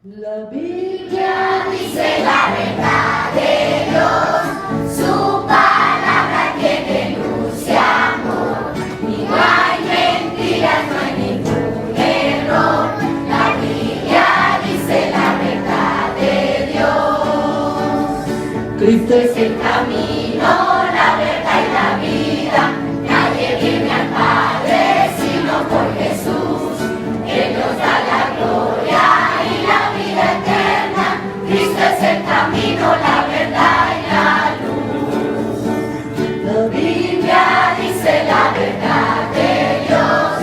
La Biblia dice la verdad de Dios, su palabra tiene luz y amor, y no hay mentiras, no hay ningún error. La Biblia dice la verdad de Dios. Cristo es el camino, la verdad y la vida. Nadie viene al Padre sino por Jesús. Él nos da la gloria y la vida eterna. Cristo es el camino, la verdad y la luz. La Biblia dice la verdad de Dios,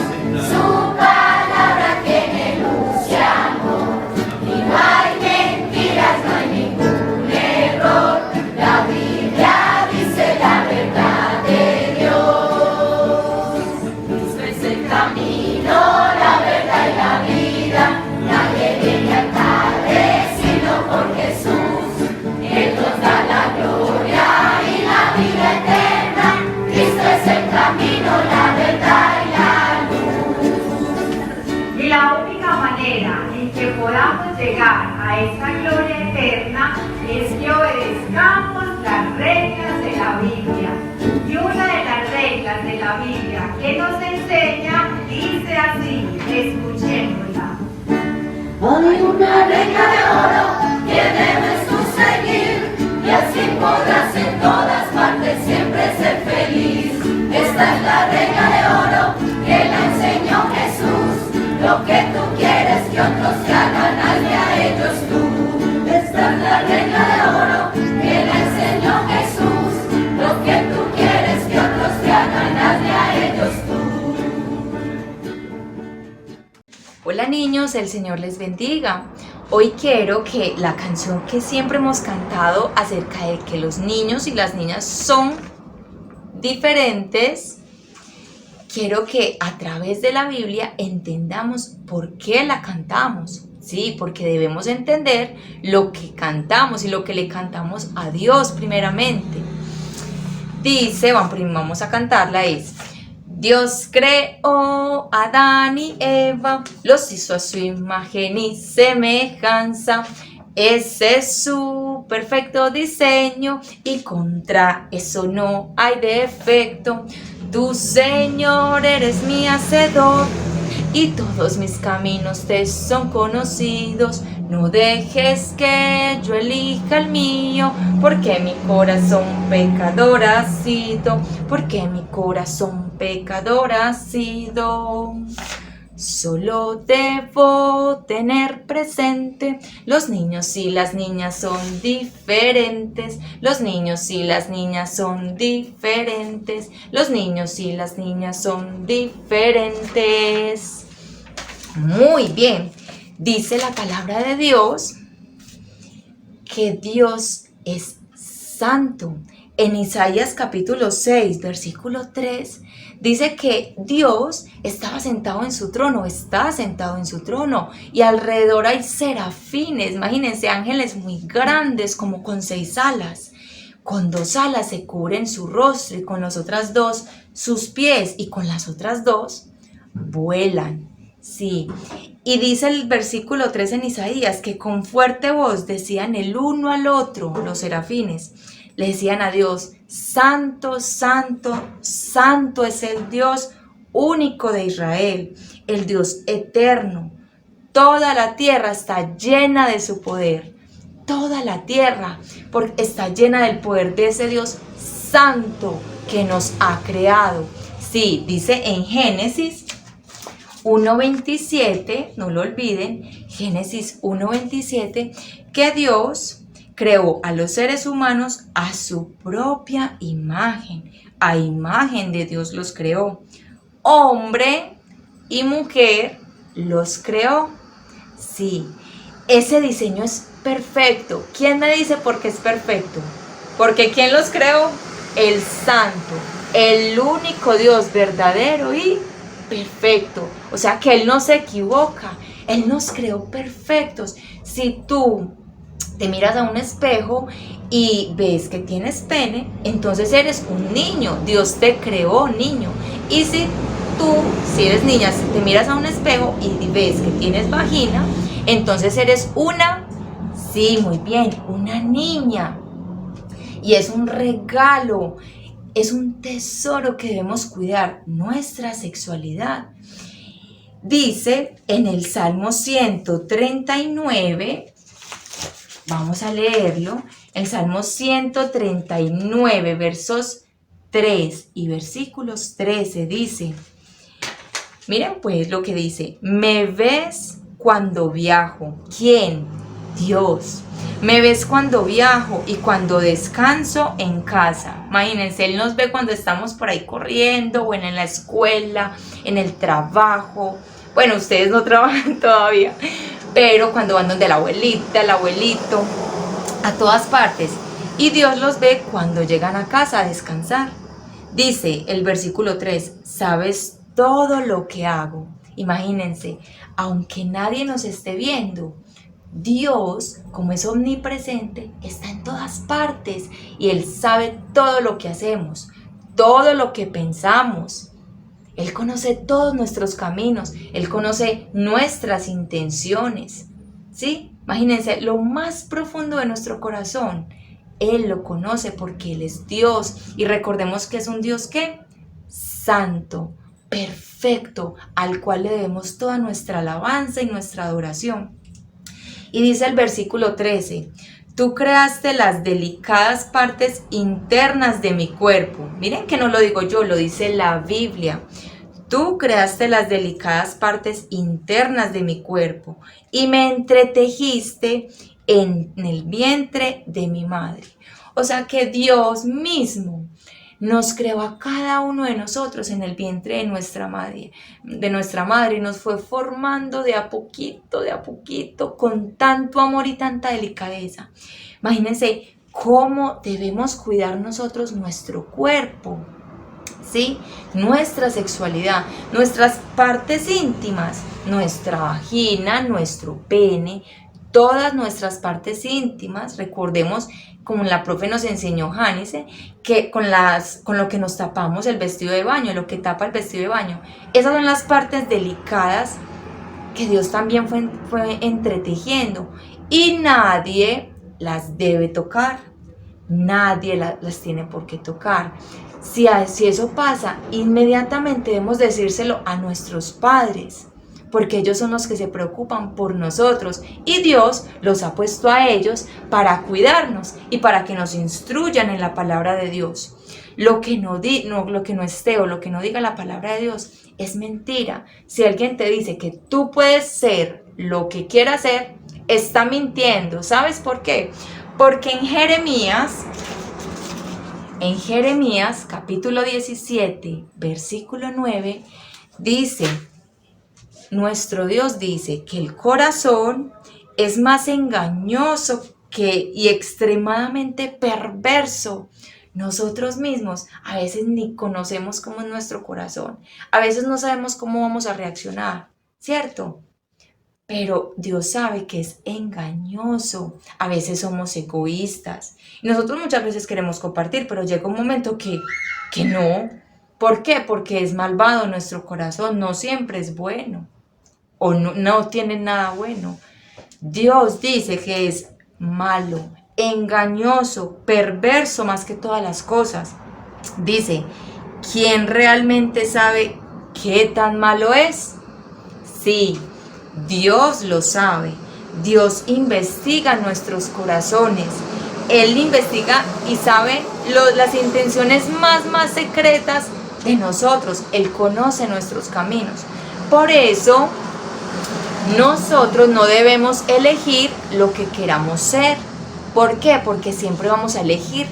su palabra tiene luz y amor, y no hay mentiras, no hay ningún error. La Biblia dice la verdad de Dios. Cristo es el camino, la verdad y la vida. Nadie viene al Padre sino por Jesús. Él nos da la gloria y la vida eterna. Cristo es el camino, la verdad y la luz. La única manera en que podamos llegar a esa gloria eterna es que obedezcamos las reglas de la Biblia. Y una de las reglas de la Biblia que nos enseña dice así, escuchémosla. Hay una regla de oro que debes tú seguir, y así podrás en todas partes siempre ser feliz. Esta es la regla de oro que la enseñó Jesús. Lo que tú quieres que otros te hagan, hazle a ellos tú. Esta es la regla de oro que la enseñó Jesús. Lo que tú quieres que otros te hagan, hazle a ellos tú. Hola niños, el Señor les bendiga. Hoy quiero que la canción que siempre hemos cantado acerca de que los niños y las niñas son diferentes, quiero que a través de la Biblia entendamos por qué la cantamos. Sí, porque debemos entender lo que cantamos y lo que le cantamos a Dios primeramente. Dice, vamos a cantarla, es: Dios creó a Adán y Eva, los hizo a su imagen y semejanza. Ese es su perfecto diseño y contra eso no hay defecto. Tú, Señor, eres mi hacedor y todos mis caminos te son conocidos. No dejes que yo elija el mío, porque mi corazón pecador ha sido, porque mi corazón pecador ha sido. Solo debo tener presente, los niños y las niñas son diferentes, los niños y las niñas son diferentes, los niños y las niñas son diferentes. Muy bien, dice la palabra de Dios que Dios es santo. En Isaías capítulo 6, versículo 3, dice que Dios estaba sentado en su trono, está sentado en su trono, y alrededor hay serafines, imagínense, ángeles muy grandes, como con 6 alas. Con 2 alas se cubren su rostro y con las otras 2 sus pies, y con las otras 2 vuelan. Sí, y dice el versículo 3 en Isaías que con fuerte voz decían el uno al otro, los serafines, le decían a Dios: Santo, santo, santo es el Dios único de Israel, el Dios eterno. Toda la tierra está llena de su poder. Toda la tierra está llena del poder de ese Dios santo que nos ha creado. Sí, dice en Génesis 1:27, no lo olviden, Génesis 1:27, que Dios creó a los seres humanos a su propia imagen. A imagen de Dios los creó. Hombre y mujer los creó. Sí, ese diseño es perfecto. ¿Quién me dice por qué es perfecto? Porque ¿quién los creó? El santo, el único Dios verdadero y perfecto. O sea que Él no se equivoca. Él nos creó perfectos. Si tú te miras a un espejo y ves que tienes pene, entonces eres un niño. Dios te creó niño. Y si eres niña, te miras a un espejo y ves que tienes vagina, Entonces eres una, sí, muy bien, una niña. Y es un regalo, es un tesoro que debemos cuidar, nuestra sexualidad. Dice en el Salmo 139, vamos a leerlo, el Salmo 139, versos 3 y versículos 13 dice, miren pues lo que dice, me ves cuando viajo. ¿Quién? Dios. Me ves cuando viajo y cuando descanso en casa. Imagínense, Él nos ve cuando estamos por ahí corriendo, o en la escuela, en el trabajo. Bueno, ustedes no trabajan todavía, pero cuando van donde la abuelita, el abuelito, a todas partes. Y Dios los ve cuando llegan a casa a descansar. Dice el versículo 3, sabes todo lo que hago. Imagínense, aunque nadie nos esté viendo, Dios, como es omnipresente, está en todas partes y Él sabe todo lo que hacemos, todo lo que pensamos. Él conoce todos nuestros caminos, Él conoce nuestras intenciones, ¿sí? Imagínense, lo más profundo de nuestro corazón, Él lo conoce porque Él es Dios. Y recordemos que es un Dios, ¿qué? Santo, perfecto, al cual le debemos toda nuestra alabanza y nuestra adoración. Y dice el versículo 13, tú creaste las delicadas partes internas de mi cuerpo. Miren que no lo digo yo, lo dice la Biblia. Tú creaste las delicadas partes internas de mi cuerpo y me entretejiste en el vientre de mi madre. O sea que Dios mismo nos creó a cada uno de nosotros en el vientre de nuestra madre, y nos fue formando de a poquito, con tanto amor y tanta delicadeza. Imagínense cómo debemos cuidar nosotros nuestro cuerpo, ¿sí? Nuestra sexualidad, nuestras partes íntimas, nuestra vagina, nuestro pene, todas nuestras partes íntimas. Recordemos, como la profe nos enseñó, Janice, que con lo que nos tapamos el vestido de baño, lo que tapa el vestido de baño, esas son las partes delicadas que Dios también fue entretejiendo, y nadie las debe tocar, nadie las tiene por qué tocar. Si eso pasa, inmediatamente debemos decírselo a nuestros padres, porque ellos son los que se preocupan por nosotros y Dios los ha puesto a ellos para cuidarnos y para que nos instruyan en la palabra de Dios. Lo que no esté o lo que no diga la palabra de Dios es mentira. Si alguien te dice que tú puedes ser lo que quieras ser, está mintiendo. ¿Sabes por qué? Porque en Jeremías capítulo 17, versículo 9, dice, nuestro Dios dice que el corazón es más engañoso y extremadamente perverso. Nosotros mismos a veces ni conocemos cómo es nuestro corazón. A veces no sabemos cómo vamos a reaccionar, ¿cierto? Pero Dios sabe que es engañoso. A veces somos egoístas. Y nosotros muchas veces queremos compartir, pero llega un momento que no. ¿Por qué? Porque es malvado nuestro corazón. No siempre es bueno. O no tiene nada bueno. Dios dice que es malo, engañoso, perverso más que todas las cosas. Dice, ¿quién realmente sabe qué tan malo es? Sí, Dios lo sabe. Dios investiga nuestros corazones. Él investiga y sabe las intenciones más secretas de nosotros. Él conoce nuestros caminos. Por eso, nosotros no debemos elegir lo que queramos ser. ¿Por qué? Porque siempre vamos a elegir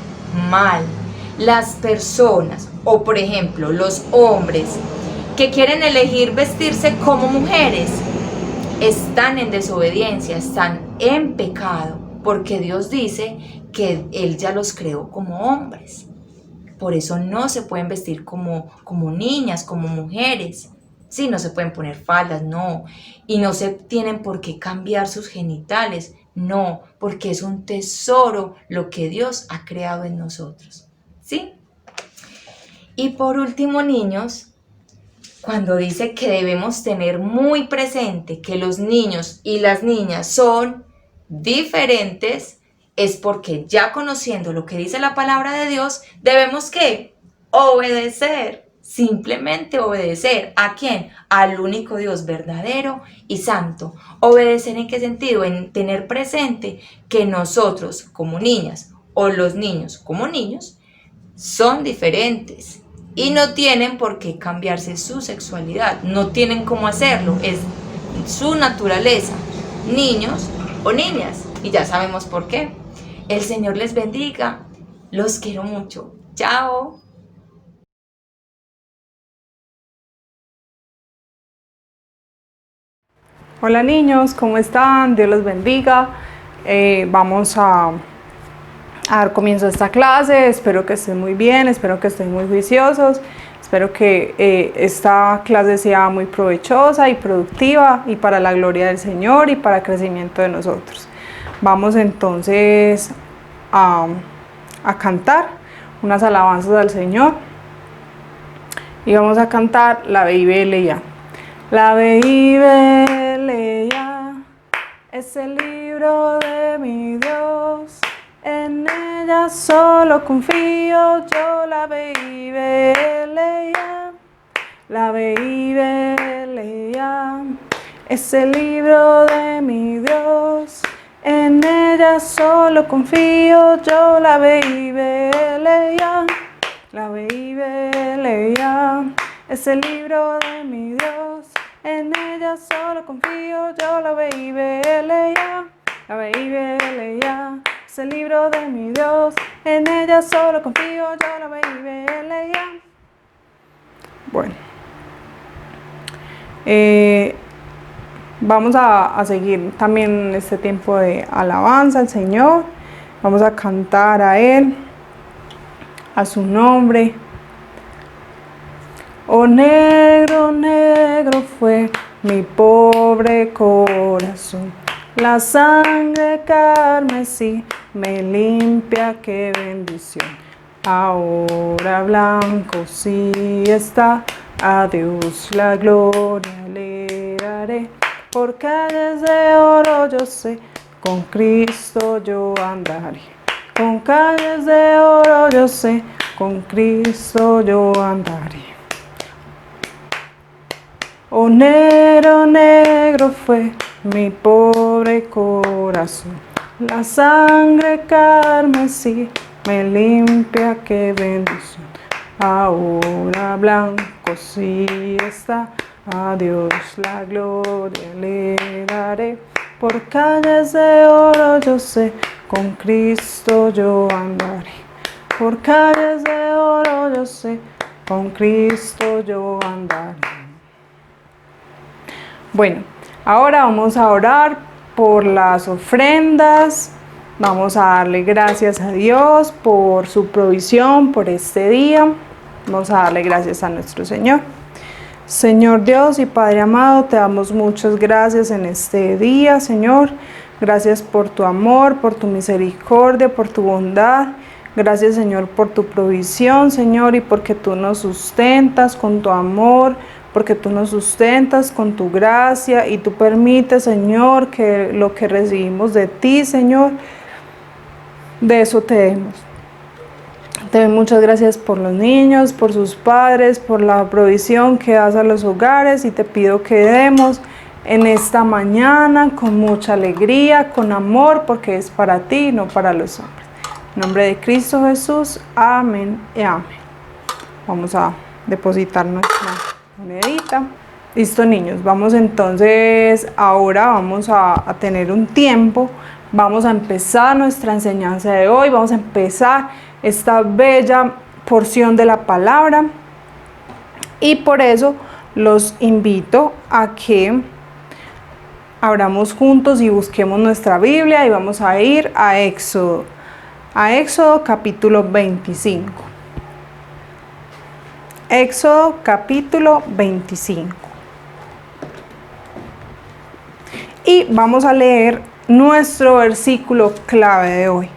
mal. Las personas, o por ejemplo, los hombres que quieren elegir vestirse como mujeres, están en desobediencia, están en pecado, porque Dios dice que Él ya los creó como hombres. Por eso no se pueden vestir como niñas, como mujeres. Sí, no se pueden poner faldas, no. Y no se tienen por qué cambiar sus genitales, no, porque es un tesoro lo que Dios ha creado en nosotros. ¿Sí? Y por último, niños, cuando dice que debemos tener muy presente que los niños y las niñas son diferentes, es porque ya conociendo lo que dice la palabra de Dios, debemos ¿qué? Obedecer, simplemente obedecer. ¿A quién? Al único Dios verdadero y santo. ¿Obedecer en qué sentido? En tener presente que nosotros como niñas o los niños como niños son diferentes y no tienen por qué cambiarse su sexualidad, no tienen cómo hacerlo, es su naturaleza, niños o niñas, y ya sabemos por qué. El Señor les bendiga, los quiero mucho, chao. Hola niños, ¿cómo están? Dios los bendiga. Vamos a dar comienzo a esta clase. Espero que estén muy bien, espero que estén muy juiciosos. Espero que esta clase sea muy provechosa y productiva y para la gloria del Señor y para el crecimiento de nosotros. Vamos entonces a cantar unas alabanzas al Señor y vamos a cantar la Ve y Vele Ya. La Ve y Vele Ya es el libro de mi Dios, en ella solo confío yo. La Ve y Vele Ya, la Ve y Vele Ya es el libro de mi Dios, en ella solo confío yo. La Ve y Vele Ya, la Ve y Vele Ya es el libro de mi Dios, en ella solo confío yo. La Ve y Vele Ya, la Ve y Vele Ya es el libro de mi Dios, en ella solo confío yo. La Ve y Vele Ya. Bueno, vamos a seguir también en este tiempo de alabanza al Señor. Vamos a cantar a Él, a su nombre. Oh, negro, negro fue mi pobre corazón, la sangre carmesí me limpia, qué bendición. Ahora blanco sí está, a Dios la gloria le daré. Por calles de oro yo sé, con Cristo yo andaré. Con calles de oro yo sé, con Cristo yo andaré. Oh, negro, negro fue mi pobre corazón, la sangre carmesí me limpia, qué bendición. Ahora blanco sí está, a Dios la gloria le daré. Por calles de oro yo sé, con Cristo yo andaré. Por calles de oro yo sé, con Cristo yo andaré. Bueno, ahora vamos a orar por las ofrendas. Vamos a darle gracias a Dios por su provisión, por este día. Vamos a darle gracias a nuestro Señor. Señor Dios y Padre amado, te damos muchas gracias en este día, Señor. Gracias por tu amor, por tu misericordia, por tu bondad. Gracias, Señor, por tu provisión, Señor, y porque tú nos sustentas con tu amor, porque tú nos sustentas con tu gracia y tú permites, Señor, que lo que recibimos de ti, Señor, de eso te demos. Te doy muchas gracias por los niños, por sus padres, por la provisión que das a los hogares, y te pido que demos en esta mañana con mucha alegría, con amor, porque es para ti, no para los hombres. En nombre de Cristo Jesús, amén y amén. Vamos a depositar nuestra monedita. Listo, niños, vamos entonces, ahora vamos a tener un tiempo. Vamos a empezar nuestra enseñanza de hoy, vamos a empezar esta bella porción de la palabra, y por eso los invito a que abramos juntos y busquemos nuestra Biblia, y vamos a ir a Éxodo capítulo 25. Éxodo capítulo 25. Y vamos a leer nuestro versículo clave de hoy.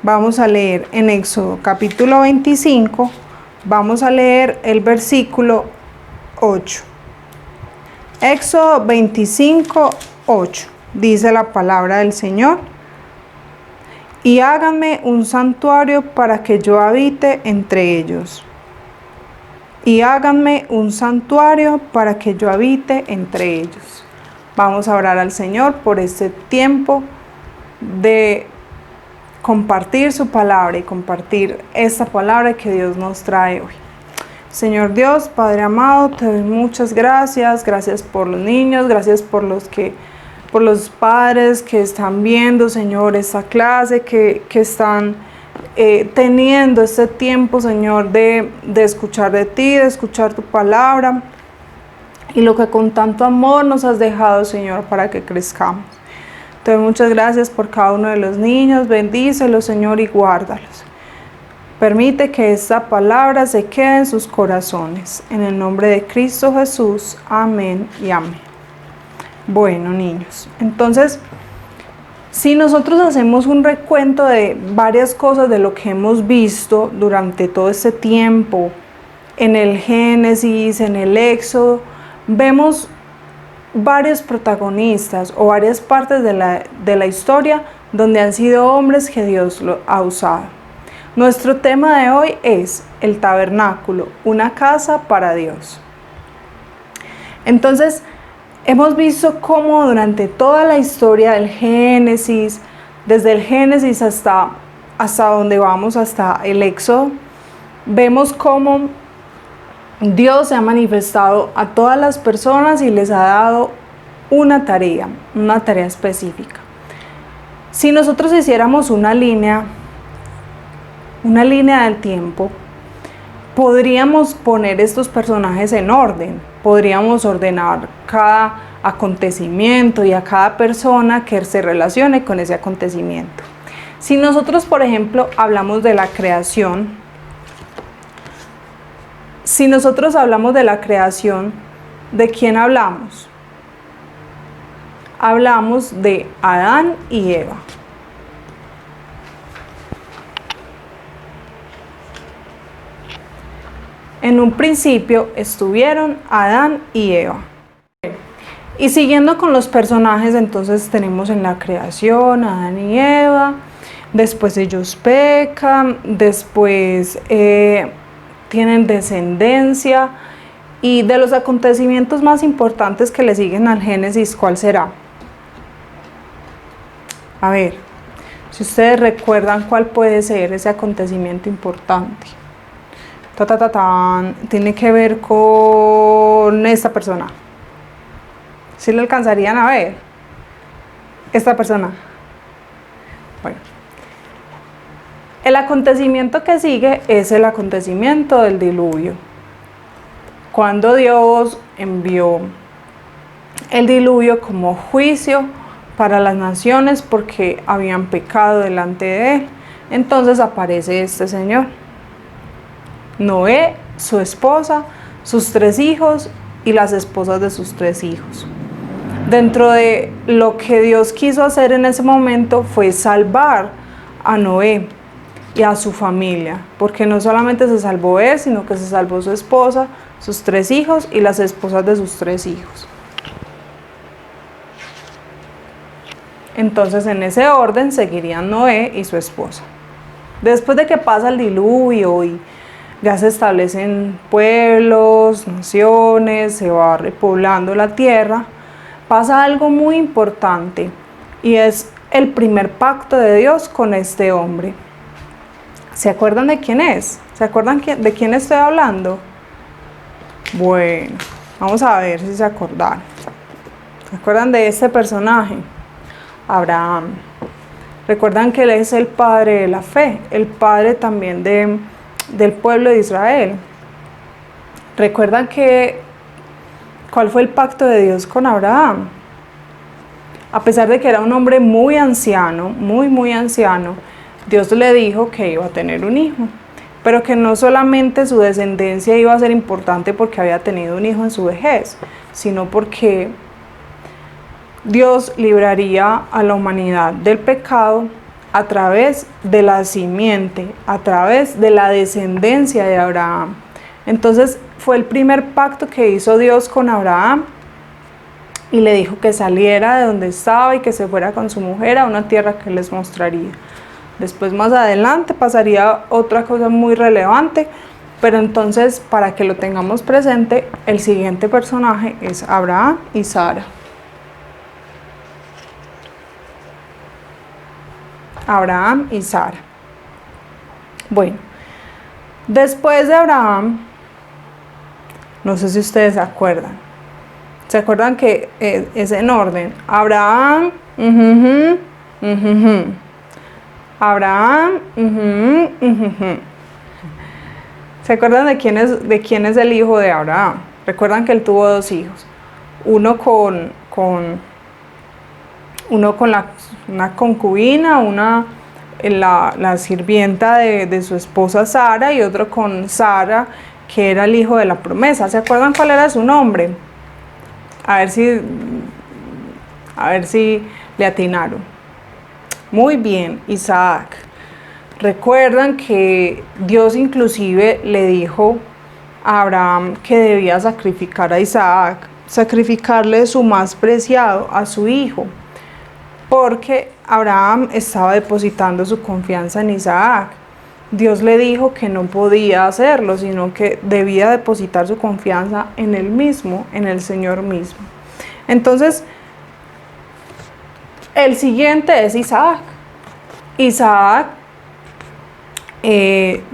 Vamos a leer en Éxodo capítulo 25, vamos a leer el versículo 8. Éxodo 25, 8. Dice la palabra del Señor: y háganme un santuario para que yo habite entre ellos. Y háganme un santuario para que yo habite entre ellos. Vamos a orar al Señor por este tiempo de compartir su palabra y compartir esta palabra que Dios nos trae hoy. Señor Dios, Padre amado, te doy muchas gracias. Gracias por los niños, gracias por los padres que están viendo, Señor, esta clase, que están teniendo este tiempo, Señor, de escuchar de ti, de escuchar tu palabra y lo que con tanto amor nos has dejado, Señor, para que crezcamos. Te doy muchas gracias por cada uno de los niños. Bendícelos, Señor, y guárdalos. Permite que esta palabra se quede en sus corazones. En el nombre de Cristo Jesús. Amén y amén. Bueno, niños, entonces, si nosotros hacemos un recuento de varias cosas de lo que hemos visto durante todo este tiempo, en el Génesis, en el Éxodo, vemos varios protagonistas o varias partes de la historia donde han sido hombres que Dios lo ha usado. Nuestro tema de hoy es el tabernáculo, una casa para Dios. Entonces, hemos visto cómo durante toda la historia del Génesis, desde el Génesis hasta donde vamos, hasta el Éxodo, vemos cómo Dios se ha manifestado a todas las personas y les ha dado una tarea específica. Si nosotros hiciéramos una línea del tiempo, podríamos poner estos personajes en orden, podríamos ordenar cada acontecimiento y a cada persona que se relacione con ese acontecimiento. Si nosotros, por ejemplo, hablamos de la creación, ¿de quién hablamos? Hablamos de Adán y Eva. En un principio estuvieron Adán y Eva. Y siguiendo con los personajes, entonces tenemos en la creación Adán y Eva, después ellos pecan, después tienen descendencia, y de los acontecimientos más importantes que le siguen al Génesis, ¿cuál será? A ver, si ustedes recuerdan cuál puede ser ese acontecimiento importante. Tiene que ver con esta persona. ¿Sí lo alcanzarían a ver? Esta persona. Bueno. El acontecimiento que sigue es el acontecimiento del diluvio. Cuando Dios envió el diluvio como juicio para las naciones porque habían pecado delante de él, entonces aparece este señor. Noé, su esposa, sus 3 hijos y las esposas de sus 3 hijos. Dentro de lo que Dios quiso hacer en ese momento fue salvar a Noé y a su familia, porque no solamente se salvó él, sino que se salvó su esposa, sus 3 hijos y las esposas de sus 3 hijos. Entonces, en ese orden seguirían Noé y su esposa. Después de que pasa el diluvio y ya se establecen pueblos, naciones, se va repoblando la tierra, pasa algo muy importante y es el primer pacto de Dios con este hombre. ¿Se acuerdan de quién es? ¿Se acuerdan de quién estoy hablando? Bueno, vamos a ver si se acordaron. ¿Se acuerdan de este personaje? Abraham. Recuerdan que él es el padre de la fe, el padre también del pueblo de Israel. ¿Recuerdan cuál fue el pacto de Dios con Abraham? A pesar de que era un hombre muy anciano, muy anciano, Dios le dijo que iba a tener un hijo, pero que no solamente su descendencia iba a ser importante porque había tenido un hijo en su vejez, sino porque Dios libraría a la humanidad del pecado a través de la simiente, a través de la descendencia de Abraham. Entonces fue el primer pacto que hizo Dios con Abraham y le dijo que saliera de donde estaba y que se fuera con su mujer a una tierra que les mostraría. Después más adelante pasaría otra cosa muy relevante, pero entonces para que lo tengamos presente, el siguiente personaje es Abraham y Sara. Abraham y Sara. Bueno, después de Abraham, no sé si ustedes se acuerdan que es en orden: Abraham, Abraham, ¿se acuerdan de quién es el hijo de Abraham? Recuerdan que él tuvo dos hijos, uno con una concubina, la sirvienta de su esposa Sara, y otro con Sara, que era el hijo de la promesa. ¿Se acuerdan cuál era su nombre? A ver si le atinaron. Muy bien, Isaac. Recuerdan que Dios inclusive le dijo a Abraham que debía sacrificar a Isaac, sacrificarle su más preciado, a su hijo, porque Abraham estaba depositando su confianza en Isaac. Dios le dijo que no podía hacerlo, sino que debía depositar su confianza en él mismo, en el Señor mismo. Entonces, el siguiente es Isaac. Isaac,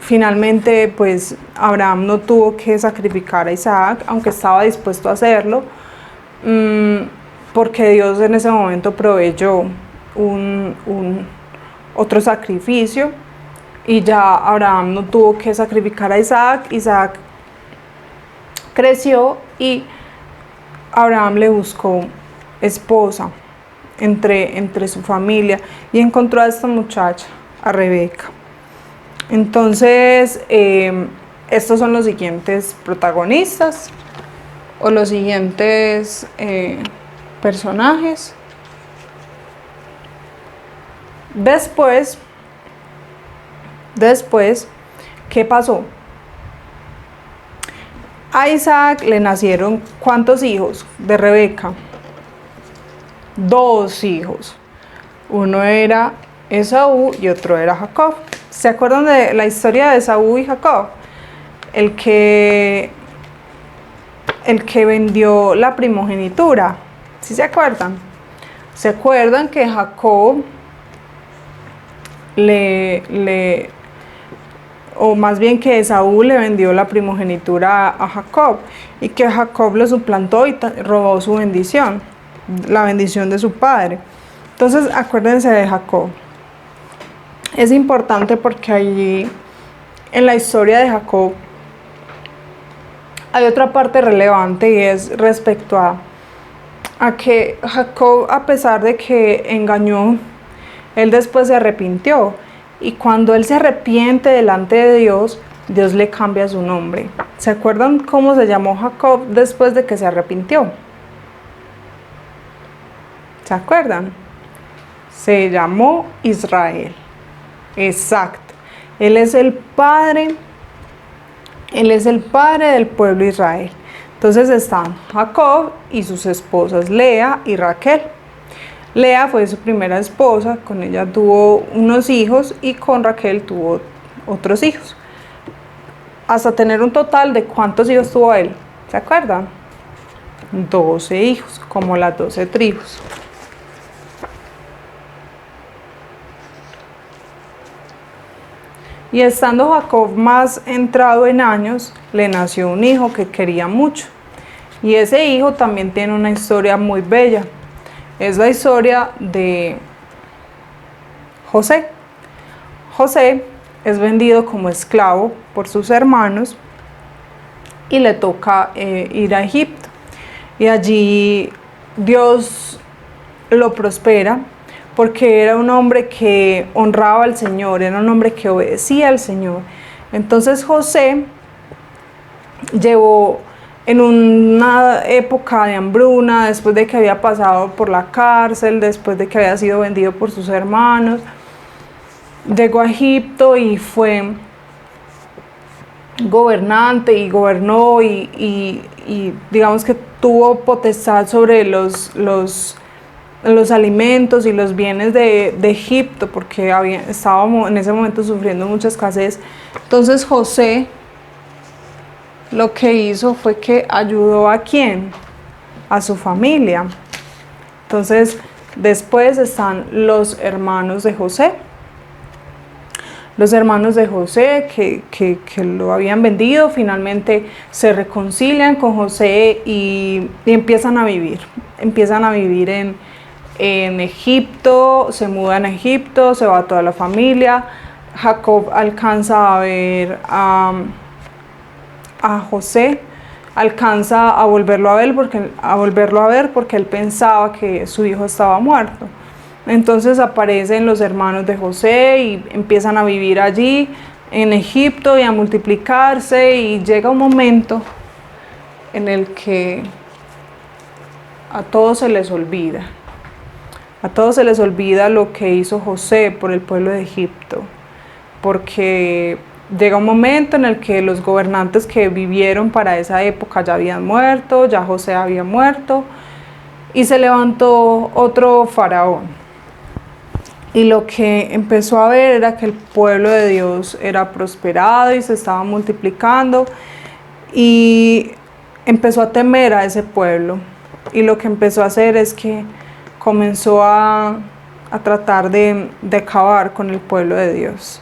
finalmente, pues Abraham no tuvo que sacrificar a Isaac, aunque estaba dispuesto a hacerlo, porque Dios en ese momento proveyó otro sacrificio, y ya Abraham no tuvo que sacrificar a Isaac. Isaac creció y Abraham le buscó esposa entre su familia y encontró a esta muchacha, a Rebeca. Entonces, estos son los siguientes protagonistas o los siguientes personajes. Después, ¿qué pasó? A Isaac le nacieron ¿cuántos hijos de Rebeca? 2 hijos. Uno era Esaú y otro era Jacob. ¿Se acuerdan de la historia de Esaú y Jacob? El que vendió la primogenitura. ¿Sí se acuerdan? ¿Se acuerdan que Jacob o más bien que Esaú le vendió la primogenitura a Jacob, y que Jacob lo suplantó y robó su bendición, la bendición de su padre? Entonces, acuérdense de Jacob. Es importante porque allí, en la historia de Jacob, hay otra parte relevante, y es respecto a que Jacob, a pesar de que engañó, él después se arrepintió. Y cuando él se arrepiente delante de Dios, Dios le cambia su nombre. ¿Se acuerdan cómo se llamó Jacob después de que se arrepintió? ¿Se acuerdan? Se llamó Israel. Exacto. Él es el padre del pueblo de Israel. Entonces están Jacob y sus esposas Lea y Raquel. Lea fue su primera esposa, con ella tuvo unos hijos y con Raquel tuvo otros hijos, hasta tener un total de ¿cuántos hijos tuvo él? ¿Se acuerdan? 12 hijos, como las 12 tribus. Y estando Jacob más entrado en años, le nació un hijo que quería mucho, y ese hijo también tiene una historia muy bella. Es la historia de José. José es vendido como esclavo por sus hermanos y le toca ir a Egipto. Y allí Dios lo prospera porque era un hombre que honraba al Señor, era un hombre que obedecía al Señor. Entonces José llevó, en una época de hambruna, después de que había pasado por la cárcel, después de que había sido vendido por sus hermanos, llegó a Egipto y fue gobernante y gobernó y digamos que tuvo potestad sobre los alimentos y los bienes de Egipto, porque estábamos en ese momento sufriendo mucha escasez. Entonces José lo que hizo fue que ayudó ¿a quién? A su familia. Entonces después están los hermanos de José. Los hermanos de José que lo habían vendido, finalmente se reconcilian con José y empiezan a vivir. Empiezan a vivir en Egipto, se mudan a Egipto, se va toda la familia. Jacob alcanza a ver a José, alcanza a volverlo a ver porque él pensaba que su hijo estaba muerto. Entonces aparecen los hermanos de José y empiezan a vivir allí en Egipto y a multiplicarse, y llega un momento en el que a todos se les olvida. A todos se les olvida lo que hizo José por el pueblo de Egipto, porque llega un momento en el que los gobernantes que vivieron para esa época ya habían muerto, ya José había muerto, y se levantó otro faraón. Y lo que empezó a ver era que el pueblo de Dios era prosperado y se estaba multiplicando, y empezó a temer a ese pueblo. Y lo que empezó a hacer es que comenzó a tratar de acabar con el pueblo de Dios.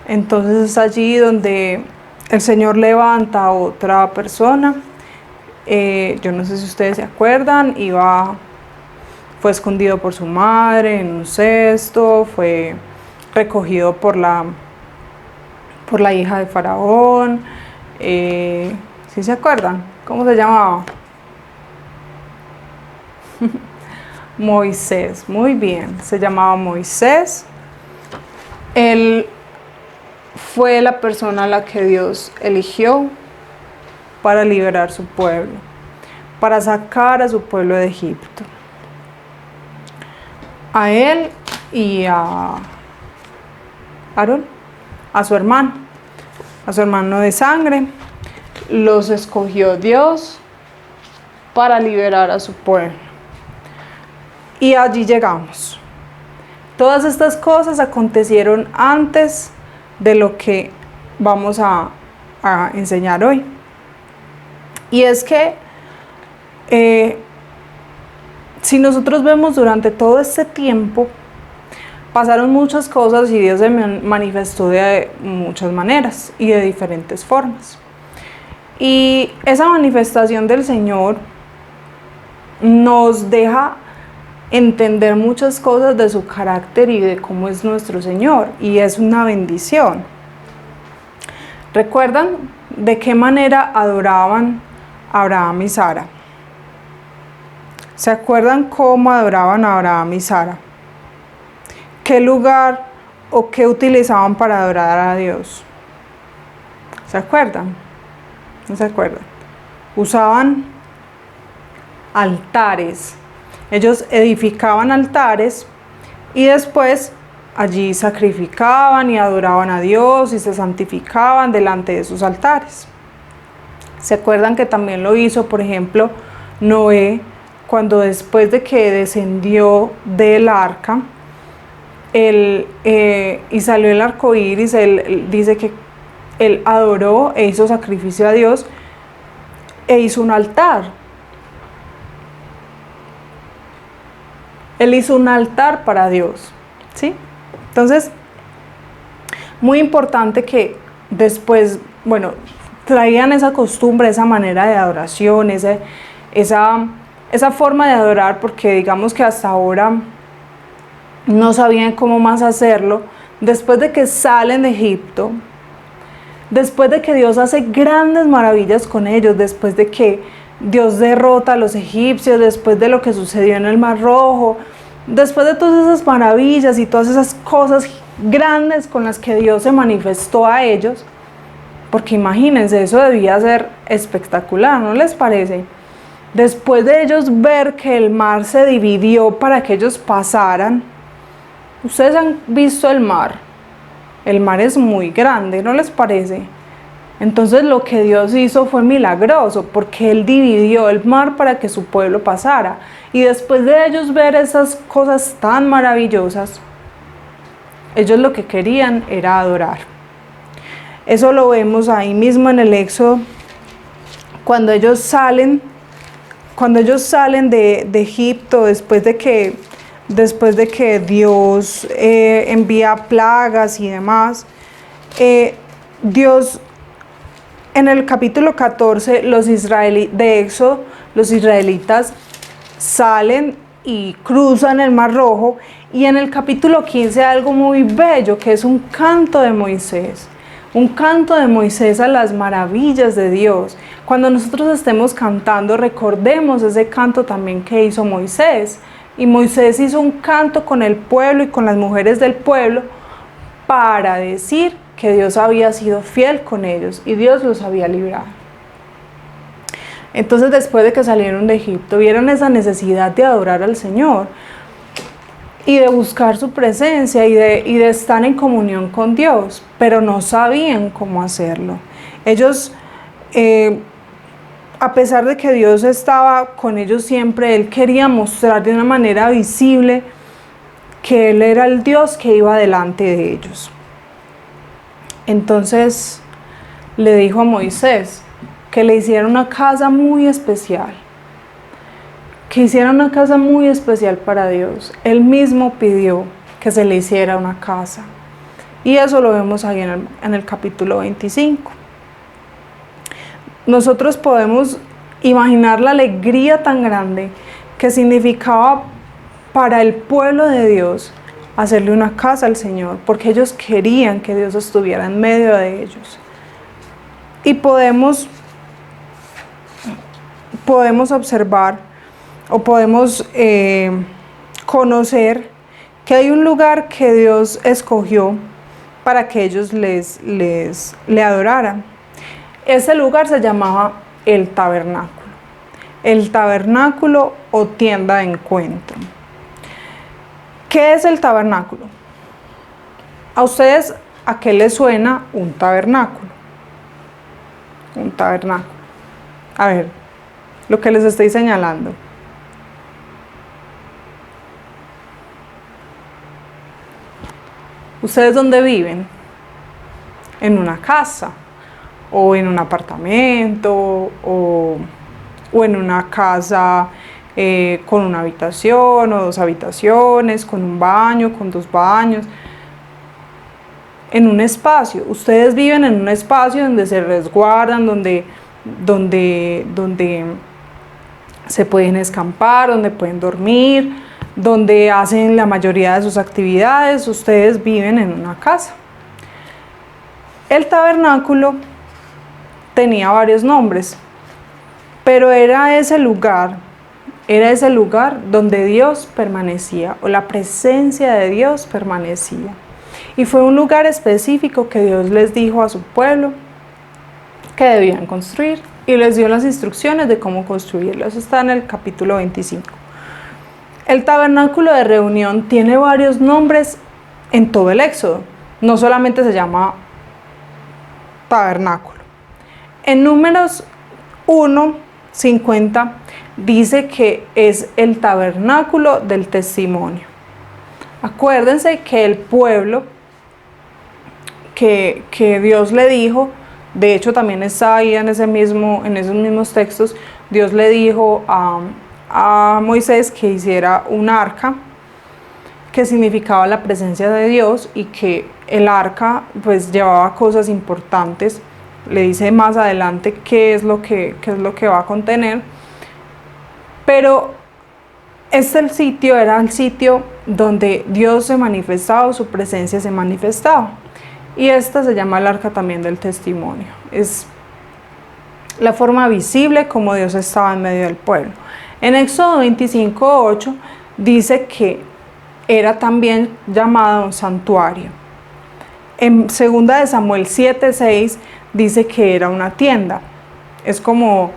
Entonces es allí donde el Señor levanta a otra persona. Yo no sé si ustedes se acuerdan, fue escondido por su madre en un cesto, fue recogido por la hija de Faraón. ¿Sí se acuerdan? ¿Cómo se llamaba? Moisés, muy bien, se llamaba Moisés. Él fue la persona a la que Dios eligió para liberar su pueblo, para sacar a su pueblo de Egipto. A él y a Aarón, a su hermano de sangre, los escogió Dios para liberar a su pueblo. Y allí llegamos. Todas estas cosas acontecieron antes de lo que vamos a enseñar hoy. Y es que si nosotros vemos durante todo este tiempo, pasaron muchas cosas y Dios se manifestó de muchas maneras y de diferentes formas. Y esa manifestación del Señor nos deja entender muchas cosas de su carácter y de cómo es nuestro Señor, y es una bendición. ¿Recuerdan de qué manera adoraban a Abraham y Sara? ¿Se acuerdan cómo adoraban a Abraham y Sara? ¿Qué lugar o qué utilizaban para adorar a Dios? ¿Se acuerdan? ¿No se acuerdan? Usaban altares. Ellos edificaban altares y después allí sacrificaban y adoraban a Dios y se santificaban delante de sus altares. ¿Se acuerdan que también lo hizo, por ejemplo, Noé, cuando después de que descendió del arca y salió el arco iris, él dice que él adoró e hizo sacrificio a Dios e hizo un altar? Él hizo un altar para Dios, ¿sí? Entonces, muy importante que después, traían esa costumbre, esa manera de adoración, esa forma de adorar, porque digamos que hasta ahora no sabían cómo más hacerlo. Después de que salen de Egipto, después de que Dios hace grandes maravillas con ellos, después de que Dios derrota a los egipcios, después de lo que sucedió en el Mar Rojo, después de todas esas maravillas y todas esas cosas grandes con las que Dios se manifestó a ellos, porque imagínense, eso debía ser espectacular, ¿no les parece? Después de ellos ver que el mar se dividió para que ellos pasaran. Ustedes han visto el mar es muy grande, ¿no les parece? Entonces lo que Dios hizo fue milagroso, porque Él dividió el mar para que su pueblo pasara. Y después de ellos ver esas cosas tan maravillosas, ellos lo que querían era adorar. Eso lo vemos ahí mismo en el Éxodo, cuando ellos salen de Egipto, después de que Dios envía plagas y demás. Dios, en el capítulo 14 de Éxodo, los israelitas salen y cruzan el Mar Rojo, y en el capítulo 15 hay algo muy bello, que es un canto de Moisés. Un canto de Moisés a las maravillas de Dios. Cuando nosotros estemos cantando, recordemos ese canto también que hizo Moisés. Y Moisés hizo un canto con el pueblo y con las mujeres del pueblo para decir que Dios había sido fiel con ellos y Dios los había librado. Entonces, después de que salieron de Egipto, vieron esa necesidad de adorar al Señor y de buscar su presencia y de estar en comunión con Dios, pero no sabían cómo hacerlo. Ellos, a pesar de que Dios estaba con ellos siempre, Él quería mostrar de una manera visible que Él era el Dios que iba delante de ellos. Entonces le dijo a Moisés que le hiciera una casa muy especial, para Dios. Él mismo pidió que se le hiciera una casa. Y eso lo vemos ahí en el capítulo 25. Nosotros podemos imaginar la alegría tan grande que significaba para el pueblo de Dios hacerle una casa al Señor, porque ellos querían que Dios estuviera en medio de ellos. Y podemos observar o podemos conocer que hay un lugar que Dios escogió para que ellos le adoraran. Ese lugar se llamaba el tabernáculo o tienda de encuentro. ¿Qué es el tabernáculo? ¿A ustedes a qué les suena un tabernáculo? Un tabernáculo. A ver, lo que les estoy señalando. ¿Ustedes dónde viven? En una casa, o en un apartamento, o en una casa con una habitación o 2 habitaciones, con un baño, con 2 baños. En un espacio. Ustedes viven en un espacio donde se resguardan, donde se pueden escampar, donde pueden dormir, donde hacen la mayoría de sus actividades. Ustedes viven en una casa. El tabernáculo tenía varios nombres, pero era ese lugar donde Dios permanecía, o la presencia de Dios permanecía. Y fue un lugar específico que Dios les dijo a su pueblo que debían construir, y les dio las instrucciones de cómo construirlo. Eso está en el capítulo 25. El tabernáculo de reunión tiene varios nombres en todo el Éxodo. No solamente se llama tabernáculo. En Números 1:50 dice que es el tabernáculo del testimonio. Acuérdense que el pueblo que Dios le dijo, de hecho también está ahí en esos mismos textos, Dios le dijo a Moisés que hiciera un arca que significaba la presencia de Dios, y que el arca pues llevaba cosas importantes. Le dice más adelante qué es lo que va a contener, pero era el sitio donde Dios se manifestaba, su presencia se manifestaba. Y esta se llama el arca también del testimonio. Es la forma visible como Dios estaba en medio del pueblo. En Éxodo 25:8 dice que era también llamado un santuario. En 2 de Samuel 7:6 dice que era una tienda. Es como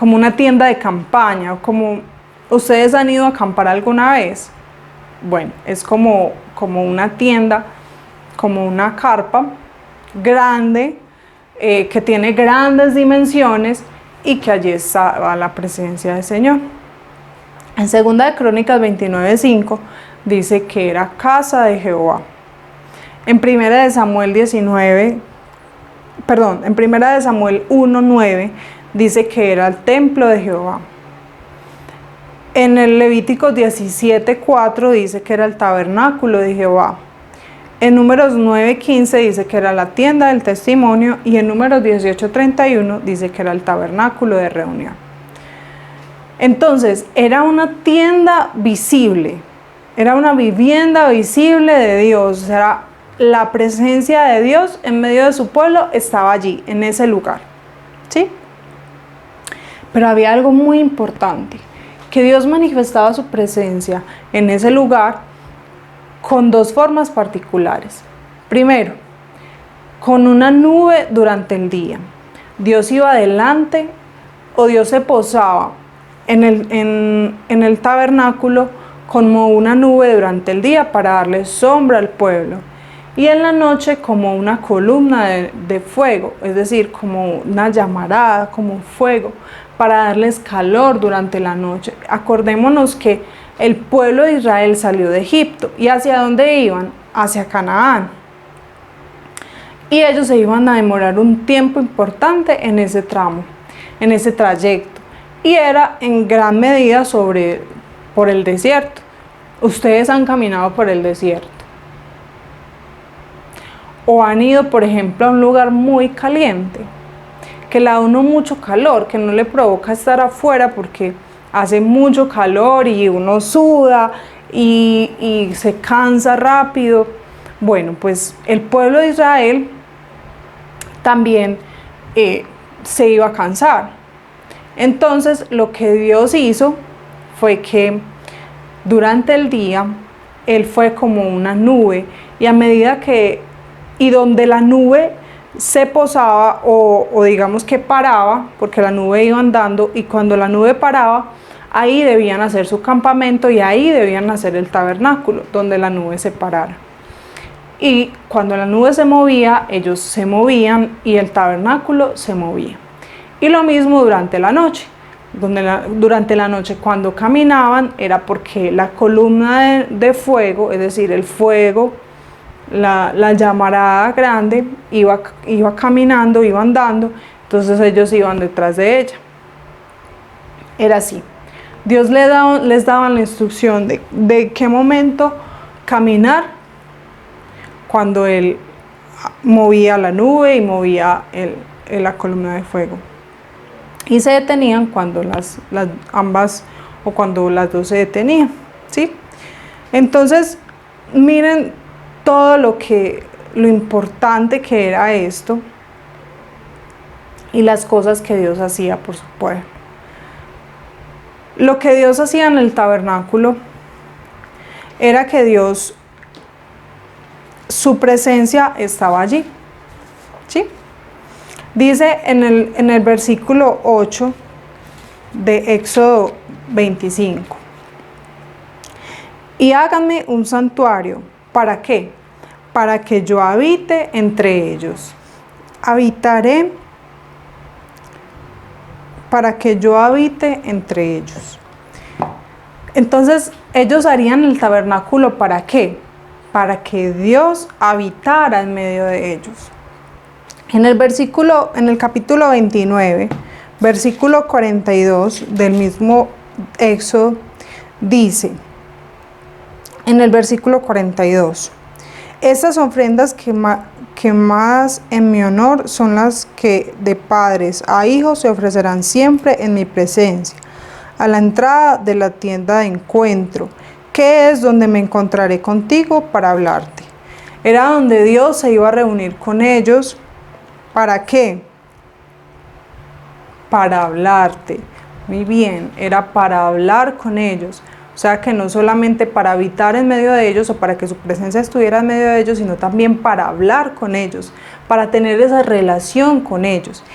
una tienda de campaña, como ustedes han ido a acampar alguna vez. Bueno, es como una tienda, como una carpa grande, que tiene grandes dimensiones y que allí estaba la presencia del Señor. En 2 de Crónicas 29:5 dice que era casa de Jehová. En 1 de Samuel 1:9 dice que era el templo de Jehová. En el Levítico 17:4 dice que era el tabernáculo de Jehová. En Números 9:15 dice que era la tienda del testimonio y en Números 18:31 dice que era el tabernáculo de reunión. Entonces, era una tienda visible, era una vivienda visible de Dios, era la presencia de Dios en medio de su pueblo, estaba allí, en ese lugar, ¿sí? Pero había algo muy importante, que Dios manifestaba su presencia en ese lugar con dos formas particulares. Primero, con una nube durante el día. Dios iba adelante o Dios se posaba en el tabernáculo como una nube durante el día para darle sombra al pueblo. Y en la noche como una columna de fuego, es decir, como una llamarada, como un fuego, para darles calor durante la noche. Acordémonos que el pueblo de Israel salió de Egipto. ¿Y hacia dónde iban? Hacia Canaán. Y ellos se iban a demorar un tiempo importante en ese tramo, en ese trayecto. Y era en gran medida por el desierto. Ustedes han caminado por el desierto. O han ido, por ejemplo, a un lugar muy caliente, que le da a uno mucho calor, que no le provoca estar afuera porque hace mucho calor y uno suda y se cansa rápido. Bueno, pues el pueblo de Israel también se iba a cansar. Entonces lo que Dios hizo fue que durante el día Él fue como una nube y a medida y donde la nube se posaba o digamos que paraba, porque la nube iba andando y cuando la nube paraba, ahí debían hacer su campamento y ahí debían hacer el tabernáculo, donde la nube se parara. Y cuando la nube se movía, ellos se movían y el tabernáculo se movía. Y lo mismo durante la noche. Durante la noche cuando caminaban era porque la columna de fuego, es decir, el fuego, la llamarada grande, iba caminando, iba andando, entonces ellos iban detrás de ella. Era así. Dios les daba la instrucción de qué momento caminar cuando Él movía la nube y movía la columna de fuego. Y se detenían cuando ambas o cuando las dos se detenían, ¿sí? Entonces, miren todo lo importante que era esto y las cosas que Dios hacía por su pueblo. Lo que Dios hacía en el tabernáculo era que su presencia estaba allí, ¿sí? Dice en el versículo 8 de Éxodo 25: y háganme un santuario. ¿Para qué? Para que yo habite entre ellos. Habitaré para que yo habite entre ellos. Entonces, ellos harían el tabernáculo ¿para qué? Para que Dios habitara en medio de ellos. En el capítulo 29, versículo 42 del mismo Éxodo, dice, en el versículo 42, estas ofrendas quemadas en mi honor son las que de padres a hijos se ofrecerán siempre en mi presencia, a la entrada de la tienda de encuentro, que es donde me encontraré contigo para hablarte. Era donde Dios se iba a reunir con ellos. ¿Para qué? Para hablarte. Muy bien, era para hablar con ellos. O sea que no solamente para habitar en medio de ellos o para que su presencia estuviera en medio de ellos, sino también para hablar con ellos, para tener esa relación con ellos.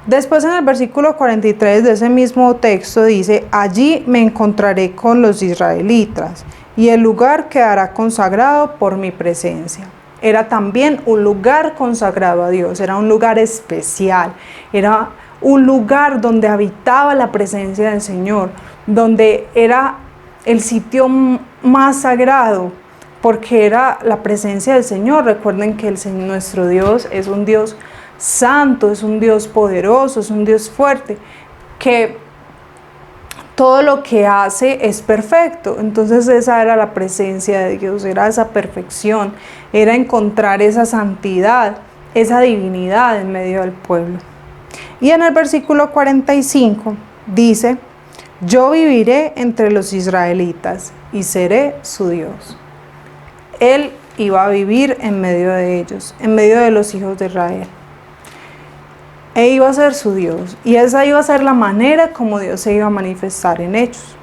Después en el versículo 43 de ese mismo texto dice, allí me encontraré con los israelitas y el lugar quedará consagrado por mi presencia. era también un lugar consagrado a Dios, era un lugar especial, era un lugar donde habitaba la presencia del Señor, donde era el sitio más sagrado, porque era la presencia del Señor. Recuerden que nuestro Dios es un Dios santo, es un Dios poderoso, es un Dios fuerte, que todo lo que hace es perfecto. Entonces esa era la presencia de Dios, era esa perfección, era encontrar esa santidad, esa divinidad en medio del pueblo. Y en el versículo 45 dice: yo viviré entre los israelitas y seré su Dios. Él iba a vivir en medio de ellos, en medio de los hijos de Israel. E iba a ser su Dios, y esa iba a ser la manera como Dios se iba a manifestar en ellos.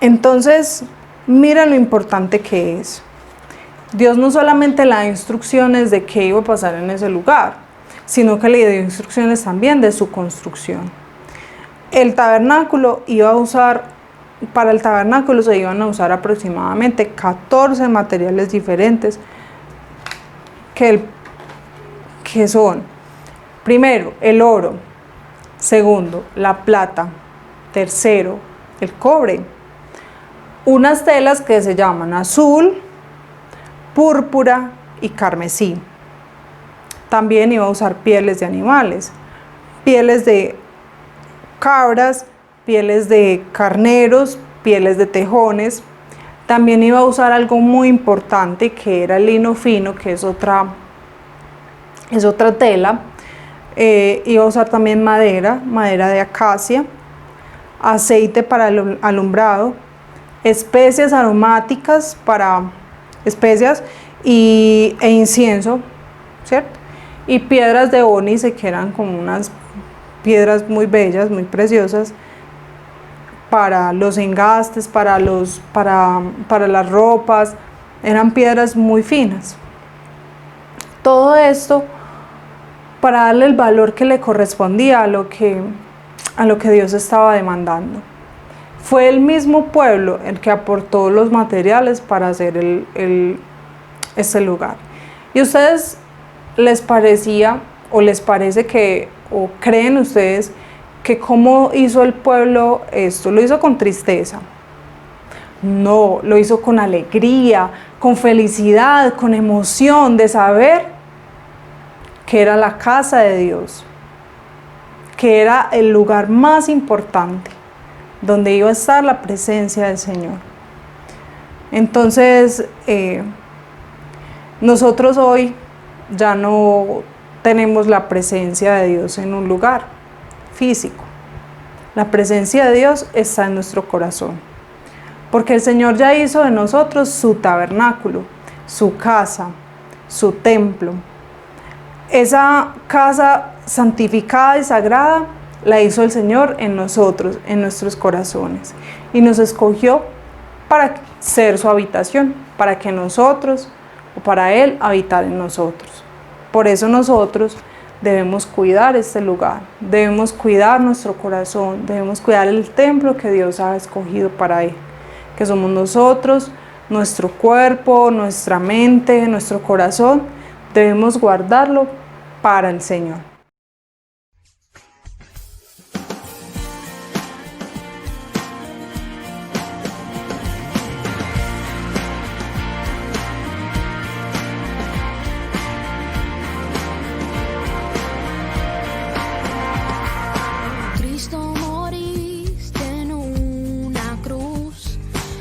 Entonces, mira lo importante que es. Dios no solamente le da instrucciones de qué iba a pasar en ese lugar, sino que le dio instrucciones también de su construcción. El tabernáculo para el tabernáculo se iban a usar aproximadamente 14 materiales diferentes, que son: primero, el oro; segundo, la plata; tercero, el cobre; unas telas que se llaman azul, púrpura y carmesí. También iba a usar pieles de animales, pieles de cabras, pieles de carneros, pieles de tejones. También iba a usar algo muy importante, que era el lino fino, que es otra tela. Iba a usar también madera de acacia, aceite para el alumbrado, especias aromáticas e incienso, ¿cierto? Y piedras de ónice, que eran como unas piedras muy bellas, muy preciosas, para los engastes, para las ropas. Eran piedras muy finas. Todo esto para darle el valor que le correspondía a lo que Dios estaba demandando. Fue el mismo pueblo el que aportó los materiales para hacer este lugar. ¿Y a ustedes les parecía, o les parece que, o creen ustedes que cómo hizo el pueblo esto? ¿Lo hizo con tristeza? No, lo hizo con alegría, con felicidad, con emoción de saber que era la casa de Dios, que era el lugar más importante, donde iba a estar la presencia del Señor. Entonces, nosotros hoy ya no tenemos la presencia de Dios en un lugar físico. La presencia de Dios está en nuestro corazón, porque el Señor ya hizo de nosotros su tabernáculo, su casa, su templo. Esa casa santificada y sagrada la hizo el Señor en nosotros, en nuestros corazones, y nos escogió para ser su habitación, para que nosotros, o para Él, habitar en nosotros. Por eso nosotros debemos cuidar este lugar, debemos cuidar nuestro corazón, debemos cuidar el templo que Dios ha escogido para Él, que somos nosotros, nuestro cuerpo, nuestra mente, nuestro corazón. Debemos guardarlo para el Señor. Cristo, moriste en una cruz,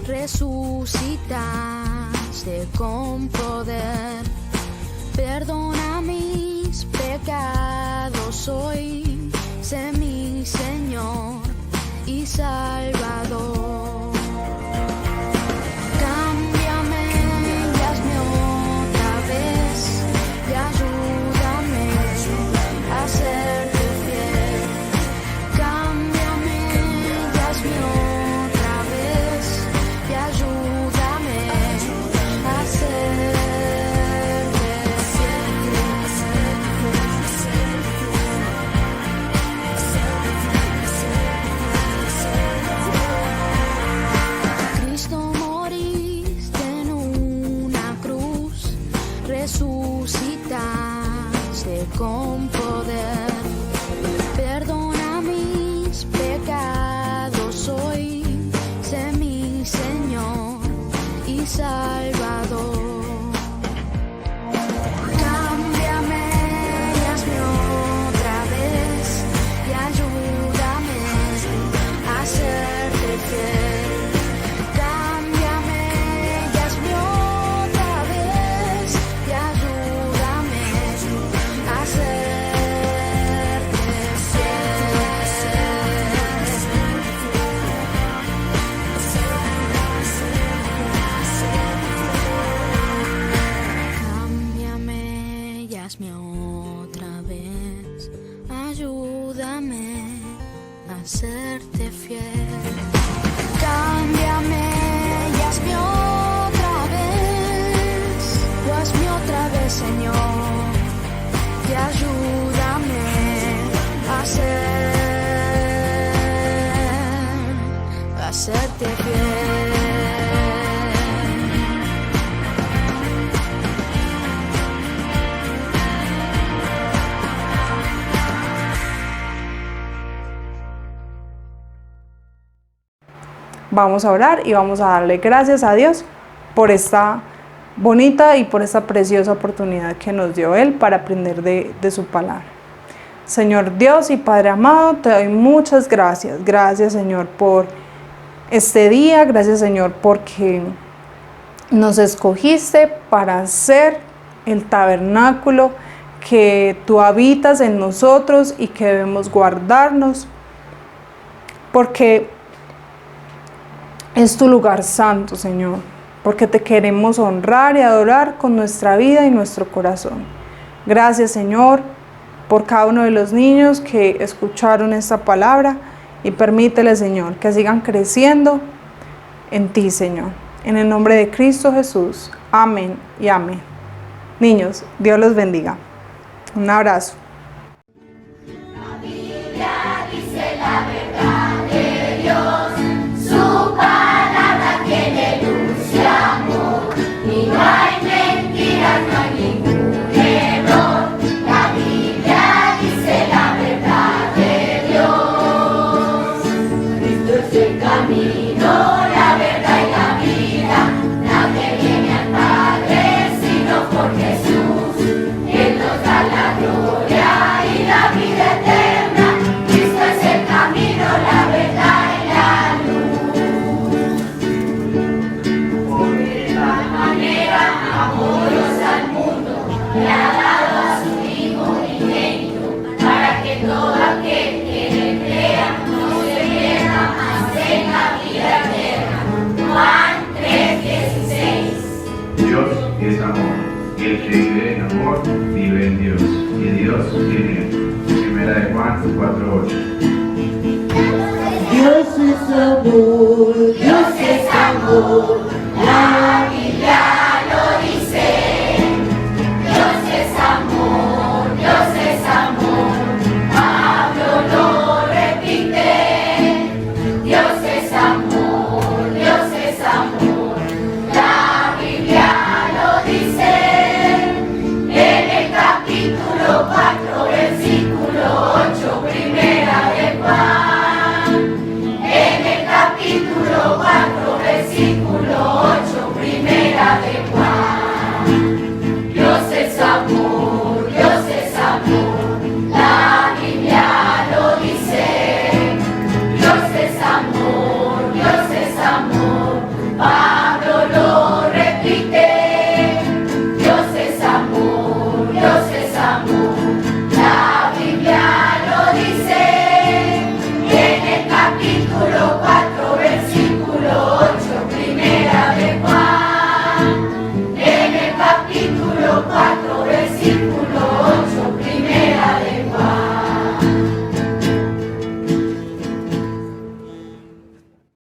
resucitaste con poder. Perdona mis pecados hoy, sé mi Señor y Salvador. Cámbiame y hazme otra vez y ayúdame a serte fiel. Cámbiame y hazme otra vez y ayúdame a serte resucitaste con poder. Perdona mis pecados hoy, sé mi Señor y Salvador. Cámbiame y hazme otra vez y ayúdame a serte fiel. Cámbiame y hazme otra vez y ayúdame a serte Cámbiame y hazme otra vez, ayúdame a serte fiel. Cámbiame y hazme otra vez, o hazme otra vez, Señor, y ayúdame a serte fiel. Vamos a orar y vamos a darle gracias a Dios por esta bonita y por esta preciosa oportunidad que nos dio Él para aprender de su palabra. Señor Dios y Padre amado, te doy muchas gracias. Gracias, Señor, por este día. Gracias, Señor, porque nos escogiste para hacer el tabernáculo que tú habitas en nosotros y que debemos guardarnos, porque es tu lugar santo, Señor, porque te queremos honrar y adorar con nuestra vida y nuestro corazón. Gracias, Señor, por cada uno de los niños que escucharon esta palabra y permítele, Señor, que sigan creciendo en ti, Señor. En el nombre de Cristo Jesús. Amén y amén. Niños, Dios los bendiga. Un abrazo. La Biblia dice la verdad de Dios, su palabra tiene luz y amor, y no hay mentiras, no hay ningún error. La Biblia dice la verdad de Dios. Cristo es el camino, la verdad y la vida. Nadie viene al Padre sino por Jesús. Él nos da la gloria y la vida eterna. Cristo es el camino, la verdad y la luz. Porque de tal manera amó Dios al mundo, que ha dado a su Hijo unigénito, para que todo aquel que en él crea no se pierda, mas tenga vida eterna. Juan 3:16. Dios es amor, y el que vive en amor vive en Dios, y Dios en él. Primera de Juan 4:8. Dios es amor, la